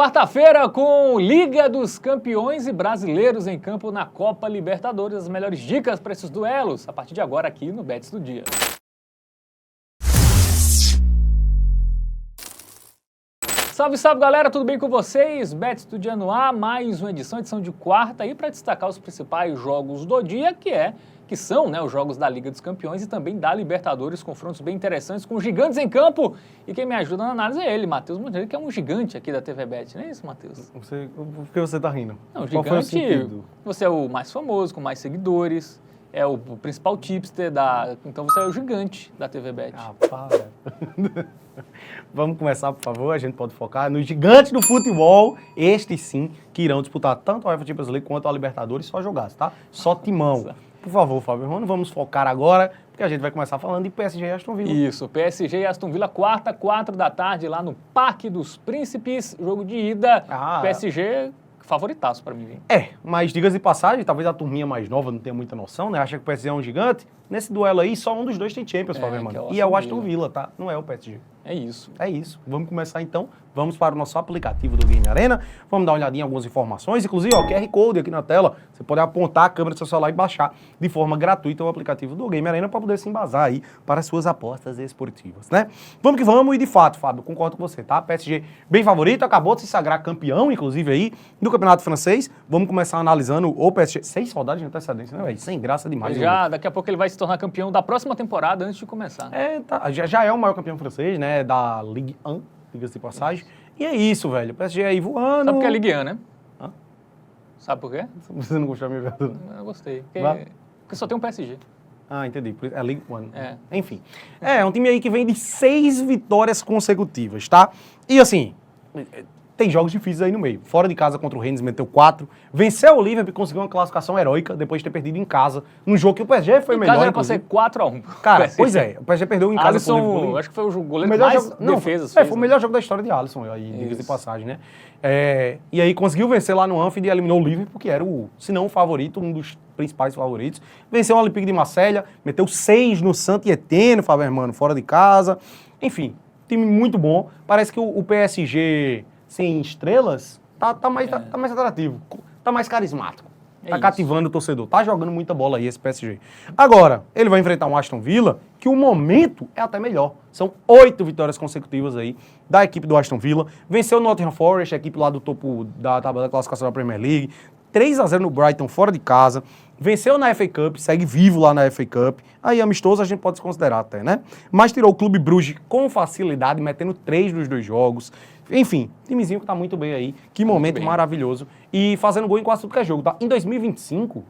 Quarta-feira com Liga dos Campeões e brasileiros em campo na Copa Libertadores. As melhores dicas para esses duelos a partir de agora aqui no Bets do Dia. Salve, salve galera, tudo bem com vocês? Bets do Dia no ar, mais uma edição de quarta aí para destacar os principais jogos do dia, que são os jogos da Liga dos Campeões e também da Libertadores, confrontos bem interessantes com gigantes em campo. E quem me ajuda na análise é ele, Matheus Monteiro, que é um gigante aqui da TV Bet, não é isso, Matheus? Por que você tá rindo? Não, Qual foi o gigante, sentido? você é o mais famoso, com mais seguidores, é o principal tipster então você é o gigante da TV Bet. Ah, para. Vamos começar, por favor, a gente pode focar nos gigantes do futebol, estes sim, que irão disputar tanto a UEFA Champions League quanto a Libertadores, só jogaço, tá? Só timão. Por favor, Fábio Rony, vamos focar agora, porque a gente vai começar falando de PSG e Aston Villa. Isso, PSG e Aston Villa, quarta, 4 da tarde, lá no Parque dos Príncipes, jogo de ida, PSG favoritaço pra mim, hein? Mas diga-se de passagem, talvez a turminha mais nova não tenha muita noção, né? Acha que o PSG é um gigante. Nesse duelo aí, só um dos dois tem Champions, Fábio Rony. E é o Aston Villa, tá? Não é o PSG. É isso. É isso. Vamos começar então. Vamos para o nosso aplicativo do Game Arena. Vamos dar uma olhadinha em algumas informações. Inclusive, QR Code aqui na tela. Você pode apontar a câmera do seu celular e baixar de forma gratuita o aplicativo do Game Arena para poder se embasar aí para as suas apostas esportivas, né? Vamos que vamos. E de fato, Fábio, concordo com você, tá? PSG bem favorito. Acabou de se sagrar campeão, inclusive aí, do Campeonato Francês. Vamos começar analisando o PSG. 6 rodadas de antecedência, né, velho? Sem graça demais. Daqui a pouco ele vai se tornar campeão da próxima temporada antes de começar. Já é o maior campeão francês, né? Da Ligue 1, diga-se de passagem. E é isso, velho. O PSG aí voando. Sabe por que é Ligue 1, né? Hã? Sabe por quê? Você não gostou da minha verdade? Eu gostei. Porque só tem um PSG. Ah, entendi. É Ligue 1. É. Enfim. É um time aí que vem de 6 vitórias consecutivas, tá? E assim, tem jogos difíceis aí no meio. Fora de casa contra o Rennes, meteu 4. Venceu o Liverpool e conseguiu uma classificação heróica depois de ter perdido em casa. Num jogo que o PSG foi melhor, era pra ser 4-1. Cara, pois é. O PSG perdeu em casa Alisson, pro Liverpool. acho que foi o goleiro que mais defesas fez. Foi o melhor jogo da história de Alisson, aí, diga-se de passagem, né? E aí conseguiu vencer lá no Anfield e eliminou o Liverpool, que era se não o favorito, um dos principais favoritos. Venceu o Olympique de Marselha, meteu 6 no Saint-Étienne, Fábio Hermano, fora de casa. Enfim, time muito bom. Parece que o PSG sem estrelas tá mais atrativo, tá mais carismático. Tá cativando o torcedor. Tá jogando muita bola aí esse PSG. Agora, ele vai enfrentar um Aston Villa que o momento é até melhor. São 8 vitórias consecutivas aí da equipe do Aston Villa. Venceu o Nottingham Forest, a equipe lá do topo da tabela da classificação da Premier League. 3-0 no Brighton, fora de casa. Venceu na FA Cup, segue vivo lá na FA Cup. Aí amistoso a gente pode se considerar até, né? Mas tirou o Clube Bruges com facilidade, metendo 3 nos 2 jogos. Enfim, timezinho que tá muito bem aí. Que momento maravilhoso. E fazendo gol em quase tudo que é jogo, tá? Em 2025,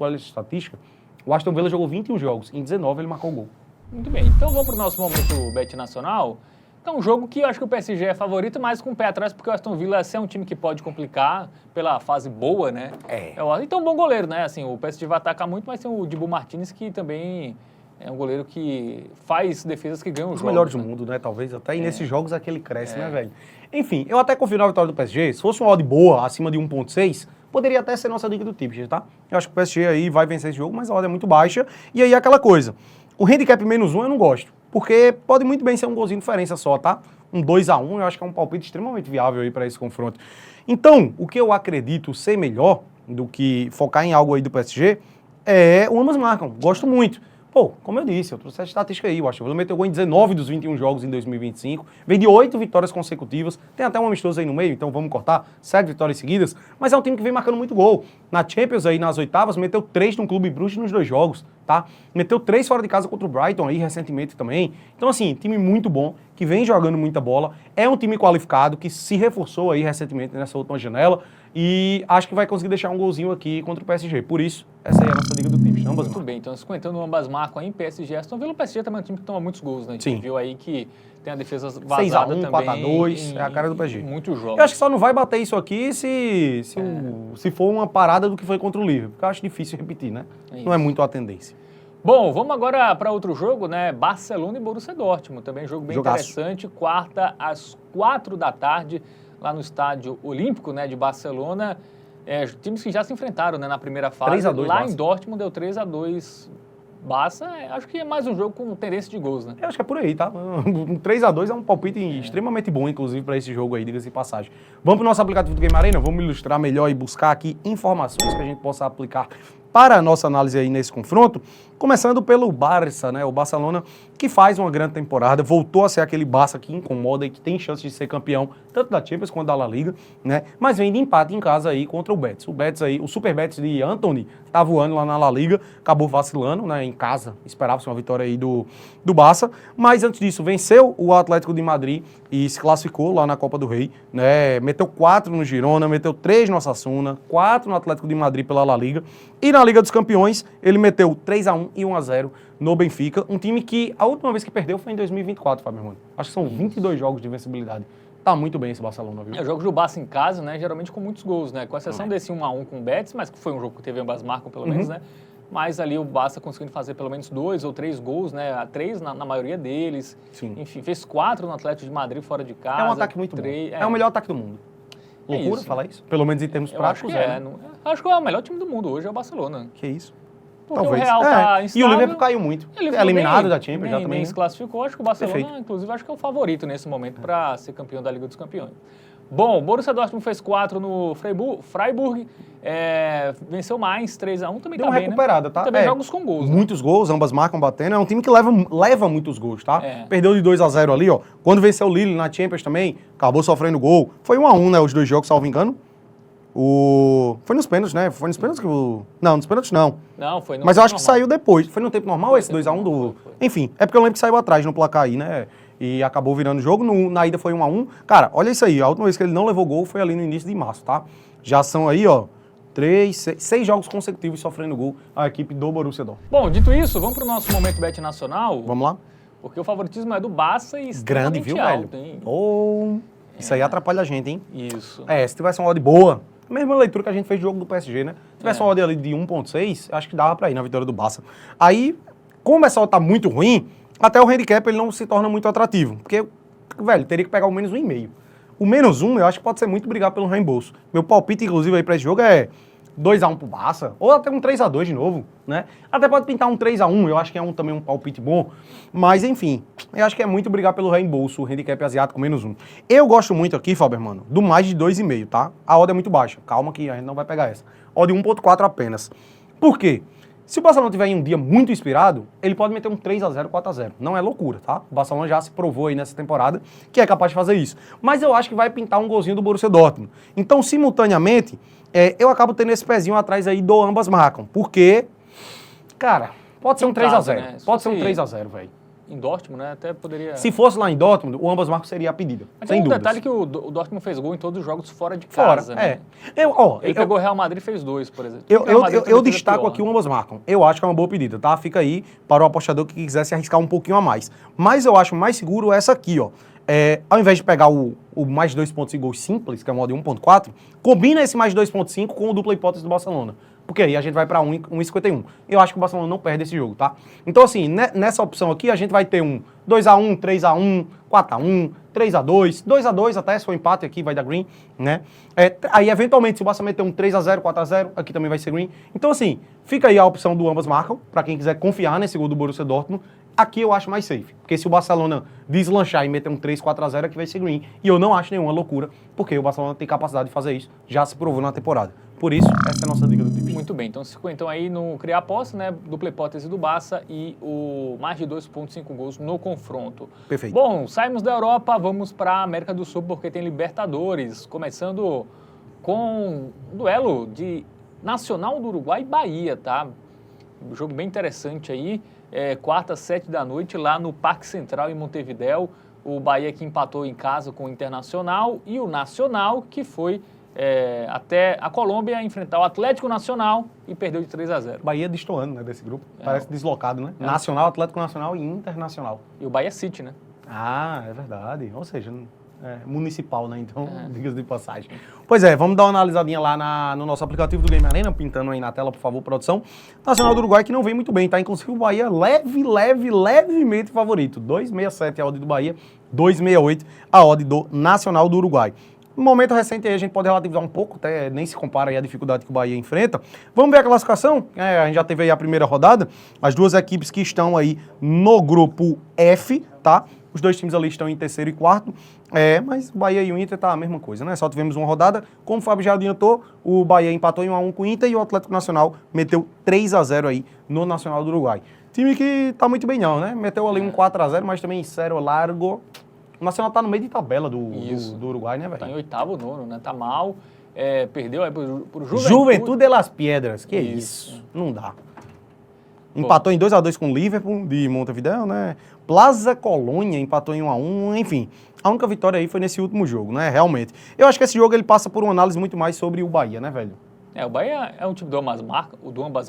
olha essa estatística, o Aston Villa jogou 21 jogos. Em 19 ele marcou gol. Muito bem. Então vamos pro nosso momento Bet Nacional. É um jogo que eu acho que o PSG é favorito, mas com o pé atrás, porque o Aston Villa é um time que pode complicar pela fase boa, né? Então, bom goleiro, né? Assim, o PSG vai atacar muito, mas tem o Dibu Martínez, que também é um goleiro que faz defesas que ganham os jogos. Os melhores do mundo, né? Talvez até. E nesses jogos aqui ele cresce, né, velho? Enfim, eu até confio na vitória do PSG. Se fosse uma odd boa, acima de 1.6, poderia até ser nossa dica do Tipster, tá? Eu acho que o PSG aí vai vencer esse jogo, mas a odd é muito baixa. E aí aquela coisa. O handicap -1 eu não gosto. Porque pode muito bem ser um golzinho de diferença só, tá? Um 2-1, eu acho que é um palpite extremamente viável aí para esse confronto. Então, o que eu acredito ser melhor do que focar em algo aí do PSG é o ambas marcam. Gosto muito. Pô, como eu disse, eu trouxe essa estatística aí. O Aston Villa meteu gol em 19 dos 21 jogos em 2025. Vem de 8 vitórias consecutivas. Tem até um amistoso aí no meio, então vamos cortar. 7 vitórias seguidas. Mas é um time que vem marcando muito gol. Na Champions aí, nas oitavas, meteu 3 no Clube Bruges nos 2 jogos, tá? Meteu 3 fora de casa contra o Brighton aí recentemente também. Então assim, time muito bom, que vem jogando muita bola. É um time qualificado, que se reforçou aí recentemente nessa última janela. E acho que vai conseguir deixar um golzinho aqui contra o PSG. Por isso, essa aí é a nossa dica do Tipster. Muito bem, então 50 no ambas marcam aí em PSG. Aston Villa, o PSG também é um time que toma mutos gols, né? A gente viu aí que tem a defesa vazada 6-1, também. 4-2, é a cara do PSG. Muitos jogos. Eu acho que só não vai bater isso aqui se for uma parada do que foi contra o Liverpool, porque eu acho difícil repetir, né? Não é muito a tendência. Bom, vamos agora para outro jogo, né? Barcelona e Borussia Dortmund. Também jogo bem interessante. Quarta, às 4 da tarde, lá no Estádio Olímpico, né, de Barcelona. Times que já se enfrentaram, né, na primeira fase. 3-2 lá em Dortmund deu 3-2 Barça, acho que é mais um jogo com tendência de gols, né? Eu acho que é por aí, tá? Um 3-2 é um palpite extremamente bom, inclusive, para esse jogo aí, diga-se de passagem. Vamos pro nosso aplicativo do Game Arena, vamos ilustrar melhor e buscar aqui informações que a gente possa aplicar para a nossa análise aí nesse confronto, começando pelo Barça, né? O Barcelona que faz uma grande temporada, voltou a ser aquele Barça que incomoda e que tem chance de ser campeão, tanto da Champions quanto da La Liga, né? Mas vem de empate em casa aí contra o Betis. O Betis aí, o Super Betis de Antony, tá voando lá na La Liga, acabou vacilando, né? Em casa, esperava-se uma vitória aí do Barça, mas antes disso venceu o Atlético de Madrid e se classificou lá na Copa do Rei, né? Meteu 4 no Girona, meteu 3 no Osasuna, 4 no Atlético de Madrid pela La Liga, e na Liga dos Campeões ele meteu 3-1 e 1-0 no Benfica, um time que a última vez que perdeu foi em 2024, Fábio Hermano. Acho que são 22 jogos de invencibilidade. Tá muito bem esse Barcelona, viu? É o jogo do Barça em casa, né? Geralmente com muitos gols, né? Com exceção desse 1-1 com o Betis, mas que foi um jogo que teve ambas marcam pelo menos, né? Mas ali o Barça conseguindo fazer pelo menos 2 ou 3 gols, né? 3 na maioria deles. Sim. Enfim, fez 4 no Atlético de Madrid fora de casa. É um ataque muito bom. É o melhor ataque do mundo. Loucura falar isso? Pelo menos em termos práticos, Acho que é o melhor time do mundo hoje, é o Barcelona. Que isso? Porque talvez. O Real tá instável. E o Liverpool caiu muito. Ele é eliminado da Champions já também. Se classificou. Acho que o Barcelona, inclusive, acho que é o favorito nesse momento para ser campeão da Liga dos Campeões. Bom, o Borussia Dortmund fez 4 no Freiburg, venceu mais, 3-1, também deu tá uma bem, recuperada, né? tá? Também jogos com gols. Muitos gols, ambas marcam batendo. É um time que leva muitos gols, tá? Perdeu de 2-0 ali, ó. Quando venceu o Lille na Champions também, acabou sofrendo gol. Foi 1-1, né, os dois jogos, salvo engano. Foi nos pênaltis, né? Foi nos pênaltis que o... Não, nos pênaltis não. Não, foi no Mas eu acho que saiu depois. Foi no tempo normal esse 2-1 do... Foi. Enfim, é porque eu lembro que saiu atrás no placar aí, né? E acabou virando o jogo. Na ida foi 1-1. Cara, olha isso aí. A última vez que ele não levou gol foi ali no início de março, tá? Já são aí, ó, 6 jogos consecutivos sofrendo gol a equipe do Borussia Dortmund. Bom, dito isso, vamos pro nosso momento bet nacional. Vamos lá? Porque o favoritismo é do Barça e grande, viu, alto, velho? Hein? Isso aí atrapalha a gente, hein? Isso. Se tivesse uma odd boa, a mesma leitura que a gente fez do jogo do PSG, né? Se tivesse uma odd ali de 1.6, acho que dava pra ir na vitória do Barça. Aí, como essa odd tá muito ruim, até o handicap ele não se torna muito atrativo. Porque, velho, teria que pegar o menos 1,5. O menos 1, eu acho que pode ser muito brigar pelo reembolso. Meu palpite, inclusive, aí pra esse jogo é 2-1 pro Barça, ou até um 3-2 de novo, né? Até pode pintar um 3-1, eu acho que é também um palpite bom. Mas, enfim, eu acho que é muito brigar pelo reembolso, o handicap asiático menos 1. Eu gosto muito aqui, Fábio, mano, do mais de 2,5, tá? A odd é muito baixa, calma que a gente não vai pegar essa. Odd 1.4 apenas. Por quê? Se o Barcelona tiver em um dia muito inspirado, ele pode meter um 3-0, 4-0. Não é loucura, tá? O Barcelona já se provou aí nessa temporada que é capaz de fazer isso. Mas eu acho que vai pintar um golzinho do Borussia Dortmund. Então, simultaneamente, eu acabo tendo esse pezinho atrás aí do ambas marcam. Porque, cara, pode ser um 3-0. Né? Pode ser um 3-0, velho. Em Dortmund, né? Até poderia... Se fosse lá em Dortmund, o ambas marcam seria a pedida. Mas sem tem um dúvidas. detalhe que o Dortmund fez gol em todos os jogos fora de casa, né? Ele pegou o Real Madrid e fez 2, por exemplo. Eu destaco aqui o ambas marcam. Eu acho que é uma boa pedida, tá? Fica aí para o apostador que quiser se arriscar um pouquinho a mais. Mas eu acho mais seguro essa aqui, ó. Ao invés de pegar o mais 2.5 gols simples, que é o modo 1.4, combina esse mais 2.5 com o dupla hipótese do Barcelona. Porque aí a gente vai para 1,51. Eu acho que o Barcelona não perde esse jogo, tá? Então, assim, nessa opção aqui, a gente vai ter um 2-1, 3-1, 4-1, 3-2, 2-2 até, se for empate aqui, vai dar green, né? Aí, eventualmente, se o Barça meter um 3-0, 4-0, aqui também vai ser green. Então, assim, fica aí a opção do ambas marcam, para quem quiser confiar nesse gol do Borussia Dortmund. Aqui eu acho mais safe, porque se o Barcelona deslanchar e meter um 3-4-0, aqui vai ser green. E eu não acho nenhuma loucura, porque o Barcelona tem capacidade de fazer isso, já se provou na temporada. Por isso, essa é a nossa dica do Tips. Muito bem, então se ficou então aí no criar aposta, né? Dupla hipótese do Barça e o mais de 2.5 gols no confronto. Perfeito. Bom, saímos da Europa, vamos para a América do Sul, porque tem Libertadores, começando com um duelo de Nacional do Uruguai e Bahia, tá? Um jogo bem interessante aí, quarta, 7 da noite, lá no Parque Central, em Montevidéu. O Bahia que empatou em casa com o Internacional e o Nacional, que foi até a Colômbia enfrentar o Atlético Nacional e perdeu de 3-0. Bahia destoando, né, desse grupo. Parece deslocado, né? Nacional, Atlético Nacional e Internacional. E o Bahia City, né? Ah, é verdade. Ou seja, municipal, né? Então, diga de passagem. Pois vamos dar uma analisadinha lá no nosso aplicativo do Game Arena, pintando aí na tela, por favor, produção. Nacional do Uruguai que não vem muito bem, tá? Inclusive o Bahia levemente favorito. 2,67 a odd do Bahia, 2,68 a odd do Nacional do Uruguai. No momento recente aí a gente pode relativizar um pouco, até nem se compara aí a dificuldade que o Bahia enfrenta. Vamos ver a classificação? A gente já teve aí a primeira rodada, as duas equipes que estão aí no grupo F, tá? Os dois times ali estão em terceiro e quarto, mas o Bahia e o Inter tá a mesma coisa, né? Só tivemos uma rodada, como o Fábio já adiantou, o Bahia empatou em 1-1 com o Inter e o Atlético Nacional meteu 3-0 aí no Nacional do Uruguai. Time que tá muito bem não, né? Meteu ali um 4-0, mas também zero largo. O Nacional tá no meio de tabela do Uruguai, né, velho? Tá em oitavo, nono, né? Tá mal, perdeu aí pro Juventude de las Piedras, que isso? Não dá. Empatou em 2-2 com o Liverpool de Montevideo, né? Plaza Colônia empatou em 1-1, enfim. A única vitória aí foi nesse último jogo, né? Realmente. Eu acho que esse jogo ele passa por uma análise muito mais sobre o Bahia, né, velho? O Bahia é um time do ambas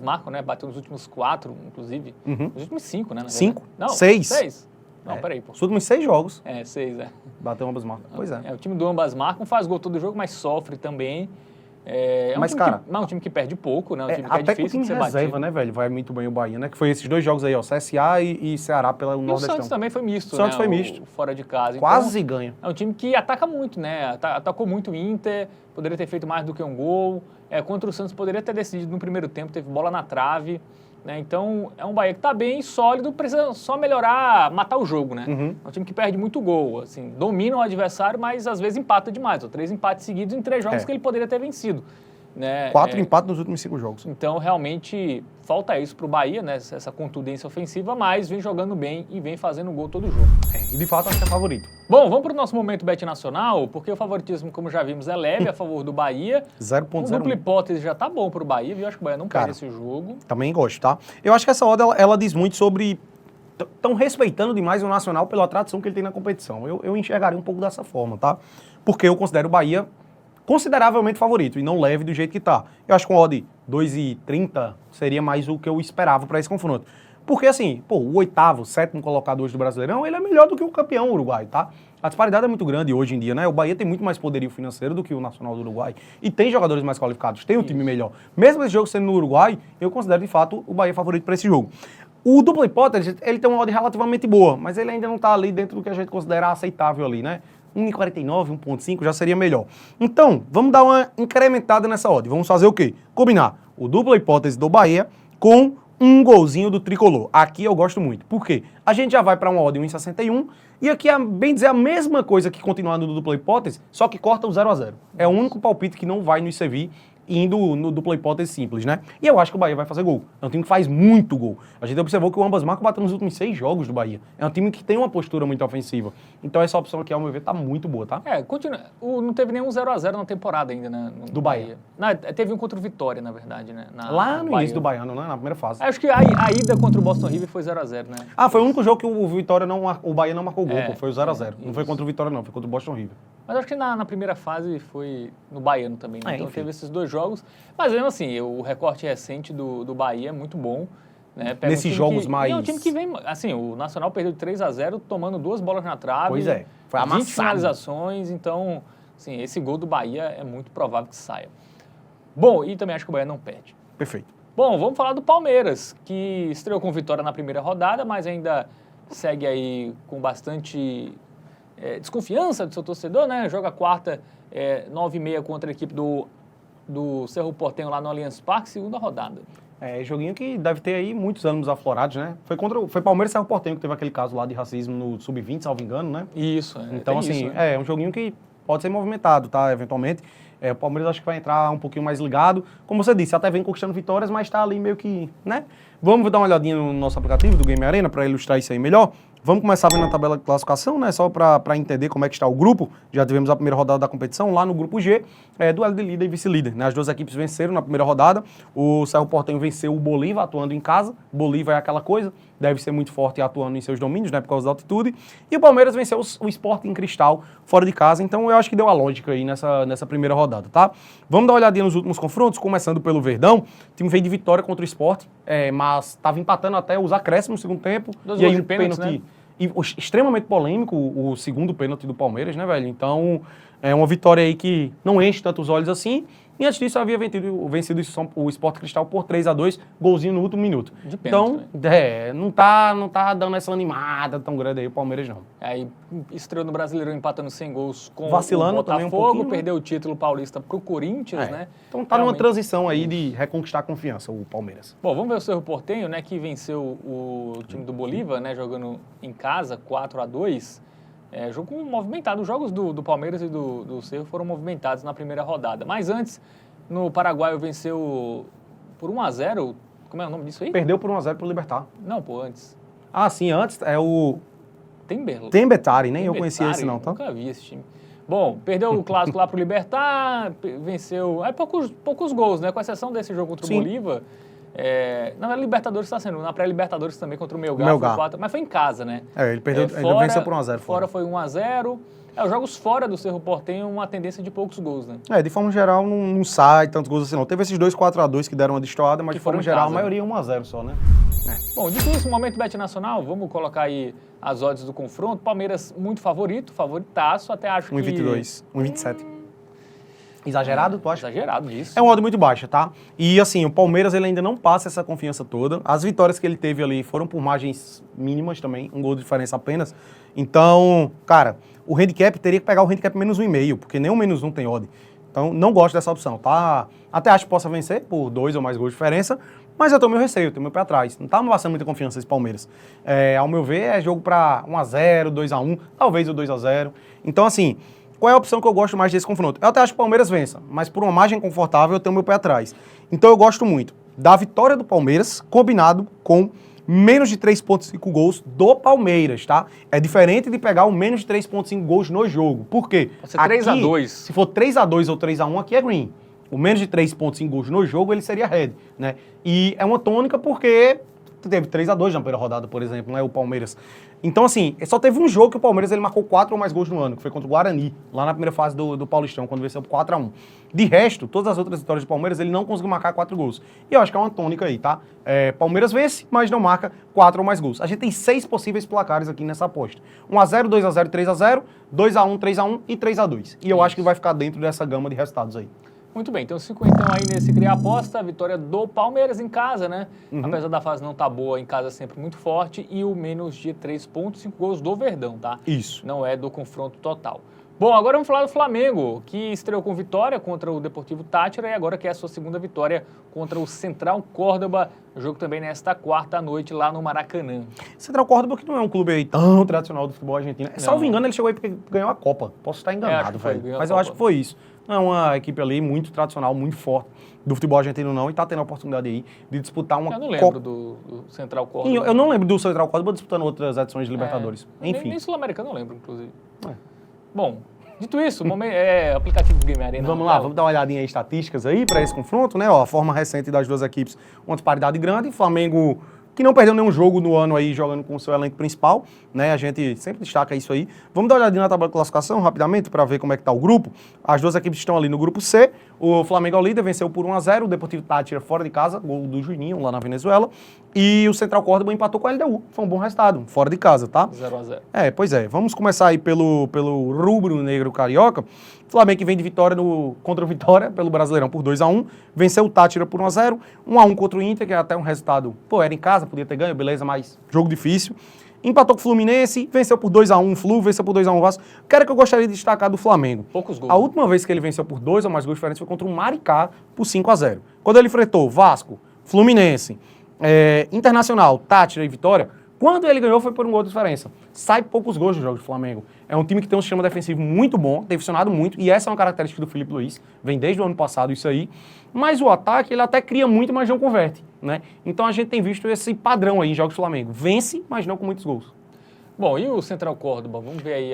marcam, né? Bateu nos últimos 4, inclusive. Nos últimos 5, né? 5? Não, 6. 6. Não, peraí, pô. Os últimos 6 jogos. 6, Bateu ambas marcas. Pois é. O time do ambas marcam, faz gol todo jogo, mas sofre também. Mas, cara... É um time que perde pouco, né? Um time que até é difícil que o time de ser reserva, batido. né, velho? Vai muito bem o Bahia, né? Que foi esses dois jogos aí, ó. CSA e Ceará pela Nordestão. O Santos também foi misto, O Santos né? foi misto. Fora de casa. Quase ganha. É um time que ataca muito, né? Atacou muito o Inter, poderia ter feito mais do que um gol. Contra o Santos poderia ter decidido no primeiro tempo, teve bola na trave. Né? Então, é um Bahia que está bem sólido, precisa só melhorar, matar o jogo, né? É um time que perde muito gol, assim, domina o adversário, mas às vezes empata demais. 3 empates seguidos em 3 jogos que ele poderia ter vencido. Né? 4 empates nos últimos 5 jogos. Então, realmente, falta isso para o Bahia, né? Essa contundência ofensiva, mas vem jogando bem e vem fazendo gol todo jogo. E de fato, acho que é favorito. Bom, vamos para o nosso momento bet nacional, porque o favoritismo, como já vimos, é leve a favor do Bahia. 0,01. Um dupla hipótese já tá bom para o Bahia, viu? Acho que o Bahia não perde esse jogo. Também gosto, tá? Eu acho que essa odd, ela diz muito sobre... Estão respeitando demais o Nacional pela tradição que ele tem na competição. Eu enxergaria um pouco dessa forma, tá? Porque eu considero o Bahia consideravelmente favorito e não leve do jeito que tá. Eu acho que com odd 2,30 seria mais o que eu esperava para esse confronto. Porque assim, o 8º, 7º colocado hoje do Brasileirão, ele é melhor do que o campeão uruguaio, tá? A disparidade é muito grande hoje em dia, né? O Bahia tem muito mais poderio financeiro do que o Nacional do Uruguai e tem jogadores mais qualificados, tem um time melhor. Mesmo esse jogo sendo no Uruguai, eu considero de fato o Bahia favorito para esse jogo. O dupla hipótese, ele tem uma odd relativamente boa, mas ele ainda não tá ali dentro do que a gente considera aceitável ali, né? 1,49, 1,5 já seria melhor. Então, vamos dar uma incrementada nessa odd. Vamos fazer o quê? Combinar o dupla hipótese do Bahia com um golzinho do Tricolor. Aqui eu gosto muito. Por quê? A gente já vai para uma odd 1,61 e aqui é, bem dizer, a mesma coisa que continuar no dupla hipótese, só que corta o 0-0. É o único palpite que não vai nos servir indo no dupla hipótese simples, né? E eu acho que o Bahia vai fazer gol. É um time que faz muito gol. A gente observou que o ambas marcas bateu nos últimos 6 jogos do Bahia. É um time que tem uma postura muito ofensiva. Então essa opção aqui, ao meu ver, tá muito boa, tá? Continua. Não teve nenhum 0-0 na temporada ainda, né? Do Bahia. Não, teve um contra o Vitória, na verdade, né? Lá no início do Baiano, né? Na primeira fase. Acho que a ida contra o Boston River foi 0-0, né? Foi o único jogo que o Vitória o Bahia não marcou gol, foi o 0-0. Não foi isso. contra o Vitória, não, foi contra o Boston River. Mas acho que na primeira fase foi no Baiano também, né? Então enfim. teve esses 2 jogos. Mas mesmo assim, o recorte recente do Bahia é muito bom. Né? Nesses jogos mais... É um time que vem... Assim, o Nacional perdeu de 3-0, tomando 2 bolas na trave. Pois é, foi 20 amassado. finalizações, então, assim, esse gol do Bahia é muito provável que saia. Bom, e também acho que o Bahia não perde. Perfeito. Bom, vamos falar do Palmeiras, que estreou com vitória na primeira rodada, mas ainda segue aí com bastante desconfiança do seu torcedor, né? Joga a quarta, 9h30 contra a equipe do Cerro Porteño lá no Allianz Parque, segunda rodada. Joguinho que deve ter aí muitos anos aflorados, né? Foi Palmeiras e Cerro Porteño que teve aquele caso lá de racismo no Sub-20, salvo engano, né? Isso. Então, assim, isso, né? é um joguinho que pode ser movimentado, tá? Eventualmente. O Palmeiras acho que vai entrar um pouquinho mais ligado. Como você disse, até vem conquistando vitórias, mas tá ali meio que, né? Vamos dar uma olhadinha no nosso aplicativo do Game Arena para ilustrar isso aí melhor. Vamos começar vendo a tabela de classificação, né? Só para entender como é que está o grupo. Já tivemos a primeira rodada da competição lá no grupo G, duelo de líder e vice-líder, né? As duas equipes venceram na primeira rodada. O Cerro Porteño venceu o Bolívar atuando em casa. Bolívar é aquela coisa, deve ser muito forte atuando em seus domínios, né? Por causa da altitude. E o Palmeiras venceu o Sporting Cristal fora de casa. Então eu acho que deu a lógica aí nessa primeira rodada, tá? Vamos dar uma olhadinha nos últimos confrontos, começando pelo Verdão. O time veio de vitória contra o Sport, mas estava empatando até os acréscimos no segundo tempo. Dois e aí gols um de pênalti, pênalti... E extremamente polêmico o segundo pênalti do Palmeiras, né, velho? Então, é uma vitória aí que não enche tantos olhos assim. E antes disso, havia vencido o Sport Cristal por 3-2, golzinho no último minuto. De pênalti, então, não tá dando essa animada tão grande aí o Palmeiras, não. Aí estreou no Brasileirão empatando 100 gols com Vacilando o Botafogo, também um pouquinho, né? perdeu o título paulista pro Corinthians, né? Então tá numa Realmente. transição aí de reconquistar a confiança, o Palmeiras. Bom, vamos ver o Cerro Porteño, né, que venceu o time do Bolívar, né, jogando em casa, 4-2. Jogo movimentado. Os jogos do Palmeiras e do Cerro foram movimentados na primeira rodada. Mas antes, no Paraguai, venceu por 1-0. Como é o nome disso aí? Perdeu por 1-0 pro Libertad. Não, pô, antes. Ah, sim, antes é o Tembetari, nem eu conhecia esse não, tá? Nunca vi esse time. Bom, perdeu o clássico lá pro Libertad, venceu... Aí poucos gols, né? Com exceção desse jogo contra o Bolívar. Na Libertadores está sendo, na pré-Libertadores também contra o Melgar. Melgar. Foi 4, mas foi em casa, né? Ele perdeu, ele venceu por 1-0. Fora foi 1-0. Os jogos fora do Cerro Porteño, uma tendência de poucos gols, né? De forma geral, não sai tantos gols assim não. Teve esses 2 4-2 que deram uma destoada, mas Que de forma foram em geral, casa, a maioria 1-0 só, né? Bom, dito isso, momento Bet Nacional, vamos colocar aí as odds do confronto. Palmeiras muito favoritaço, até acho 1,22, 1,27. Exagerado, tu acha? Exagerado disso. É uma odd muito baixa, tá? E assim, o Palmeiras ele ainda não passa essa confiança toda. As vitórias que ele teve ali foram por margens mínimas também, um gol de diferença apenas. Então, cara, o handicap teria que pegar o handicap menos 1,5, porque nem o menos 1 tem odd. Então, não gosto dessa opção, tá? Até acho que possa vencer por 2 ou mais gols de diferença, mas eu tenho meu receio, tenho meu pé atrás. Não tá me passando muita confiança esse Palmeiras. Ao meu ver, é jogo pra 1-0, 2-1, talvez o 2-0. Então, assim, qual é a opção que eu gosto mais desse confronto? Eu até acho que o Palmeiras vença, mas por uma margem confortável eu tenho meu pé atrás. Então, eu gosto muito da vitória do Palmeiras, combinado com menos de 3,5 gols do Palmeiras, tá? É diferente de pegar o menos de 3,5 gols no jogo. Por quê? Pode ser 3-2. Se for 3-2 ou 3-1, aqui é green. O menos de 3,5 gols no jogo, ele seria red, né? E é uma tônica porque teve 3-2 na primeira rodada, por exemplo, né? O Palmeiras. Então, assim, só teve um jogo que o Palmeiras ele marcou 4 ou mais gols no ano, que foi contra o Guarani, lá na primeira fase do Paulistão, quando venceu por 4-1. De resto, todas as outras vitórias do Palmeiras, ele não conseguiu marcar 4 gols. E eu acho que é uma tônica aí, tá? Palmeiras vence, mas não marca 4 ou mais gols. A gente tem 6 possíveis placares aqui nessa aposta. 1-0, 2-0, 3-0, 2-1, 3-1 e 3-2. E eu acho que vai ficar dentro dessa gama de resultados aí. Muito bem, então 50 aí nesse Cria Aposta, a vitória do Palmeiras em casa, né? Apesar da fase não estar boa, em casa sempre muito forte, e o menos de 3,5 gols do Verdão, tá? Isso. Não é do confronto total. Bom, agora vamos falar do Flamengo, que estreou com vitória contra o Deportivo Táchira e agora quer a sua segunda vitória contra o Central Córdoba, jogo também nesta quarta noite lá no Maracanã. Central Córdoba que não é um clube aí tão tradicional do futebol argentino. Salvo engano, ele chegou aí porque ganhou a Copa. Posso estar enganado, velho. Mas eu acho que foi isso. Não é uma equipe ali muito tradicional, muito forte do futebol argentino não, e tá tendo a oportunidade aí de disputar uma... Eu não lembro do Central Córdoba. Eu não lembro do Central Córdoba disputando outras edições de Libertadores. Enfim. Nem Sul-Americano eu lembro, inclusive. Bom, dito isso, aplicativo do Game Arena. Vamos lá, vamos dar uma olhadinha em estatísticas aí para esse confronto, né? Ó, a forma recente das duas equipes, uma disparidade grande. Flamengo que não perdeu nenhum jogo no ano aí jogando com o seu elenco principal, né? A gente sempre destaca isso aí. Vamos dar uma olhadinha na tabela de classificação rapidamente para ver como é que tá o grupo. As duas equipes estão ali no grupo C. O Flamengo é o líder, venceu por 1-0, o Deportivo Táchira fora de casa, gol do Juninho lá na Venezuela. E o Central Córdoba empatou com a LDU. Foi um bom resultado, fora de casa, tá? 0-0. Pois é. Vamos começar aí pelo rubro-negro carioca. Flamengo que vem de vitória contra o Vitória, pelo Brasileirão, por 2-1. Venceu o Táchira por 1-0. 1-1 contra o Inter, que é até um resultado... era em casa, podia ter ganho, beleza, mas jogo difícil. Empatou com o Fluminense, venceu por 2-1 o Flu, venceu por 2-1 o Vasco. O que eu gostaria de destacar do Flamengo? Poucos gols. A última vez que ele venceu por 2 ou mais gols diferentes foi contra o Maricá, por 5-0. Quando ele enfrentou Vasco, Fluminense, Internacional, Táchira e Vitória, quando ele ganhou foi por um gol de diferença. Sai poucos gols no jogo do Flamengo. É um time que tem um sistema defensivo muito bom, tem funcionado muito, e essa é uma característica do Felipe Luiz, vem desde o ano passado isso aí. Mas o ataque, ele até cria muito, mas não converte, né? Então a gente tem visto esse padrão aí em jogos do Flamengo. Vence, mas não com muitos gols. Bom, e o Central Córdoba? Vamos ver aí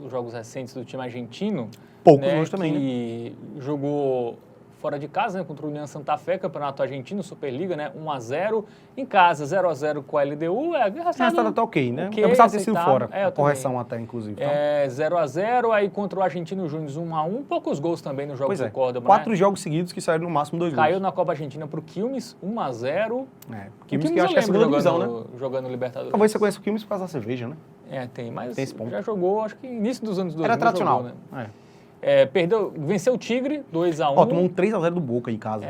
os jogos recentes do time argentino. Poucos gols também, que jogou fora de casa, né, contra o União Santa Fé, Campeonato Argentino, Superliga, né, 1-0. Em casa, 0-0 com a LDU. Resultado até ok, né? Okay, eu precisava ter sido fora. Correção também. até, inclusive. Então. 0-0, aí contra o Argentino Júnior 1-1. Poucos gols também no jogo do Córdoba, 4 jogos seguidos que saíram no máximo 2 gols. Caiu na Copa Argentina pro Quilmes, 1-0. Quilmes que eu acho que é a segunda divisão, né? Jogando Libertadores. Talvez você conheça o Quilmes por causa da cerveja, né? Tem, mas tem esse ponto. Já jogou, acho que início dos anos 2000. Era tradicional. Jogou, né? Venceu o Tigre, 2-1. Ó, tomou um 3-0 do Boca em casa.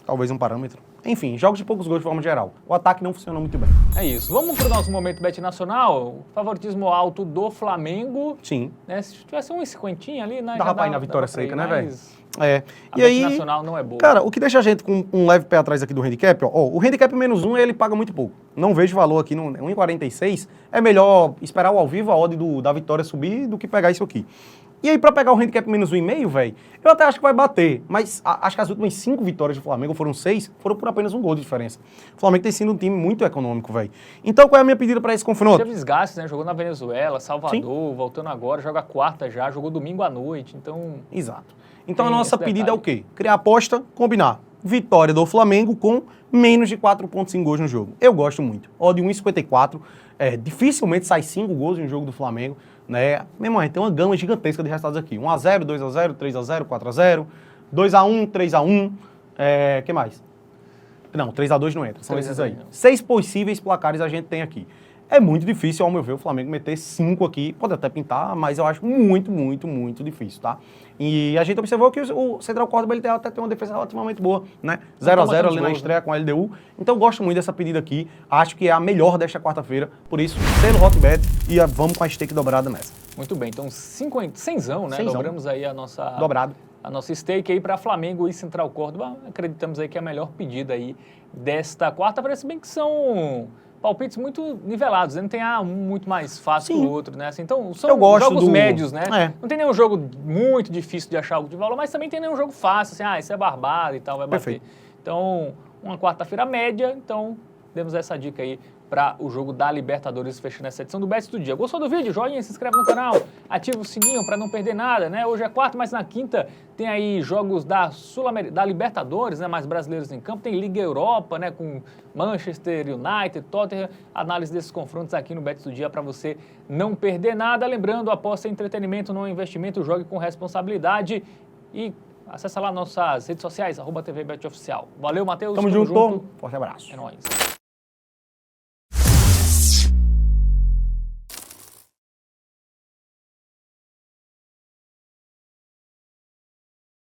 Talvez um parâmetro. Enfim, jogos de poucos gols de forma geral. O ataque não funcionou muito bem. É isso. Vamos para o nosso momento Bet Nacional. Favoritismo alto do Flamengo. Sim. Né? Se tivesse 1,50 ali, né? Dava pra ir na vitória seca, né, velho? A Bet Nacional não é boa. Cara, o que deixa a gente com um leve pé atrás aqui do handicap, ó, o handicap -1, ele paga muito pouco. Não vejo valor aqui no 1,46. É melhor esperar o ao vivo, a odd da vitória subir, do que pegar isso aqui. E aí, pra pegar o handicap -1,5, velho, eu até acho que vai bater. Mas acho que as últimas 5 vitórias do Flamengo, foram 6, foram por apenas um gol de diferença. O Flamengo tem sido um time muito econômico, velho. Então, qual é a minha pedida pra esse confronto? Teve desgaste, né? Jogou na Venezuela, Salvador, voltando agora, joga quarta já, jogou domingo à noite, então... Exato. Então, a nossa pedida é o quê? Criar aposta, combinar. Vitória do Flamengo com menos de 4,5 gols no jogo. Eu gosto muito. Odd 1,54. Dificilmente sai 5 gols em um jogo do Flamengo. Né? Meu irmão, tem uma gama gigantesca de resultados aqui. 1-0, 2-0, 3-0, 4-0, 2-1, 3-1. Que mais? Não, 3-2 não entra. São esses aí. 6 possíveis placares a gente tem aqui. É muito difícil, ao meu ver, o Flamengo meter 5 aqui. Pode até pintar, mas eu acho muito, muito, muito difícil, tá? E a gente observou que o Central Córdoba ele até tem uma defesa relativamente boa, né? 0-0 ali na estreia com a LDU. Então eu gosto muito dessa pedida aqui. Acho que é a melhor desta quarta-feira. Por isso, selo Hotbet e vamos com a stake dobrada nessa. Muito bem. Então, 100zão, né? Dobramos aí a nossa... Dobrado. A nossa stake aí para Flamengo e Central Córdoba. Acreditamos aí que é a melhor pedida aí desta quarta-feira. Se bem que são... palpites muito nivelados, né? Não tem um muito mais fácil que o outro, né? Assim, então, são jogos médios, né? Não tem nenhum jogo muito difícil de achar algo de valor, mas também tem nenhum jogo fácil, assim, isso é barbado e tal, vai bater. Então, uma quarta-feira média, então, demos essa dica aí para o jogo da Libertadores, fechando essa edição do Bet do Dia. Gostou do vídeo? Joinha, se inscreve no canal, ativa o sininho para não perder nada, né? Hoje é quarta, mas na quinta tem aí jogos da Libertadores, né? Mais brasileiros em campo. Tem Liga Europa, né? Com Manchester United, Tottenham. Análise desses confrontos aqui no Bet do Dia para você não perder nada. Lembrando, aposta em entretenimento, não é investimento, jogue com responsabilidade e acessa lá nossas redes sociais, @TVBetOficial. Valeu, Matheus. Tamo junto. Forte abraço. É nóis.